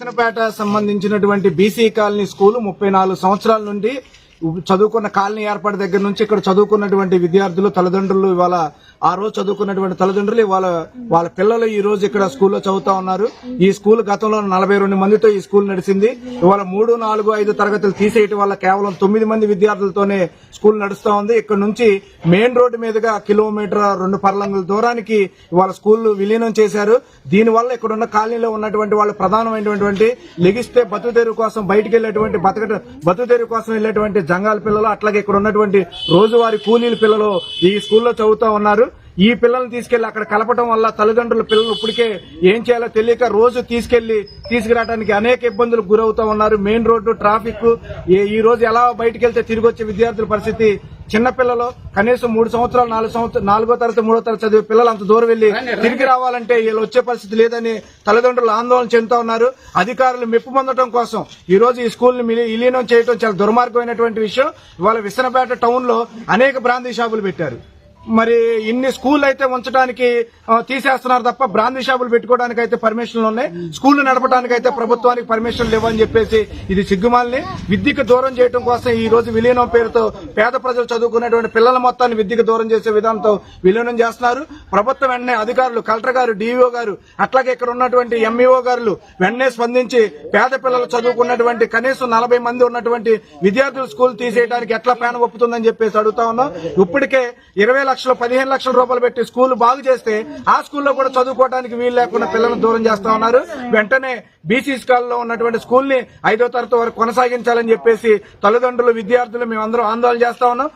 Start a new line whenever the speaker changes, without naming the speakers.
విసనపేట సంబంధించినటువంటి BC colony school 34 సంవత్సరాల నుండి చదువుకున్న కాలనీ ఏర్పాటు దగ్గర నుంచి ఇక్కడ చదువుకున్నటువంటి విద్యార్థులు తల్లిదండ్రులు ఇవాళ ఆ రోజు చదువుకున్నటువంటి తల్లిదండ్రులు వాళ్ళ పిల్లలు ఈ రోజు ఇక్కడ స్కూల్లో చదువుతా ఉన్నారు. ఈ స్కూల్ గతంలో 42 మందితో ఈ స్కూల్ నడిచింది. ఇవాళ 3, 4, 5 తరగతులు తీసేయటం వల్ల కేవలం 9 మంది విద్యార్థులతోనే స్కూల్ నడుస్తా ఉంది. ఇక్కడ నుంచి మెయిన్ రోడ్డు మీదుగా కిలోమీటర్ 2 పర్లంగుల దూరానికి ఇవాళ స్కూల్ విలీనం చేశారు. దీనివల్ల ఇక్కడ ఉన్న కాలనీలో ఉన్నటువంటి వాళ్ళు ప్రధానమైనటువంటి లెగిస్తే బతుకుతెరువు కోసం బయటికి వెళ్లేటువంటి బతుకుతెరువు కోసం వెళ్లేటువంటి జంగాల పిల్లలు, అట్లాగే ఇక్కడ ఉన్నటువంటి రోజువారీ కూలీల పిల్లలు ఈ స్కూల్లో చదువుతా ఉన్నారు. ఈ పిల్లల్ని తీసుకెళ్లి అక్కడ కలపడం వల్ల తల్లిదండ్రులు పిల్లలు ఇప్పటికే ఏం చేయాలో తెలియక రోజు తీసుకురావడానికి అనేక ఇబ్బందులకు గురవుతా ఉన్నారు. మెయిన్ రోడ్డు ట్రాఫిక్, ఈ రోజు ఎలా బయటకు వెళ్తే తిరిగి వచ్చే విద్యార్థుల పరిస్థితి. చిన్నపిల్లలు కనీసం 3 సంవత్సరాలు 4వ తరగతి 3వ తరగతి చదివే పిల్లలు అంత దూరం వెళ్లి తిరిగి రావాలంటే వీళ్ళు వచ్చే పరిస్థితి లేదని తల్లిదండ్రులు ఆందోళన చెందుతా ఉన్నారు. అధికారులు మెప్పు పొందడం కోసం ఈ రోజు ఈ స్కూల్ ని విలీనం చేయడం చాలా దుర్మార్గమైనటువంటి విషయం. ఇవాళ విసనపేట టౌన్ లో అనేక బ్రాందీ షాపులు పెట్టారు. మరి ఇన్ని స్కూల్ అయితే ఉంచడానికి తీసేస్తున్నారు తప్ప బ్రాందీ షాపులు పెట్టుకోవడానికి అయితే పర్మిషన్లు ఉన్నాయి. స్కూల్ నడపడానికి అయితే ప్రభుత్వానికి పర్మిషన్ లేవని చెప్పేసి ఇది సిగ్గుమాలని విద్యకు దూరం చేయడం కోసం ఈ రోజు విలీనం పేరుతో పేద ప్రజలు చదువుకునేటువంటి పిల్లల మొత్తాన్ని విద్యకు దూరం చేసే విధానంతో విలీనం చేస్తున్నారు. ప్రభుత్వం వెంటనే అధికారులు, కలెక్టర్ గారు, డిఈఓ గారు, అట్లాగే ఇక్కడ ఉన్నటువంటి ఎంఈఓ గారు వెంటనే స్పందించి పేద పిల్లలు చదువుకున్నటువంటి కనీసం 40 మంది ఉన్నటువంటి విద్యార్థులు స్కూల్ తీసేయడానికి ఎట్లా ప్లాన్ ఒప్పుతుందని చెప్పేసి అడుగుతా ఉన్నాం. ఇప్పటికే 20 లక్షలు 15 లక్షల రూపాయలు పెట్టి స్కూల్ బాగు చేస్తే ఆ స్కూల్లో కూడా చదువుకోవడానికి వీలు లేకుండా పిల్లలను దూరం చేస్తా ఉన్నారు. వెంటనే బీసీ స్కూల్లో ఉన్నటువంటి స్కూల్ ని 5వ తరగతి వరకు కొనసాగించాలని చెప్పేసి తల్లిదండ్రులు, విద్యార్థులు మేమందరం ఆందోళన చేస్తా ఉన్నాం.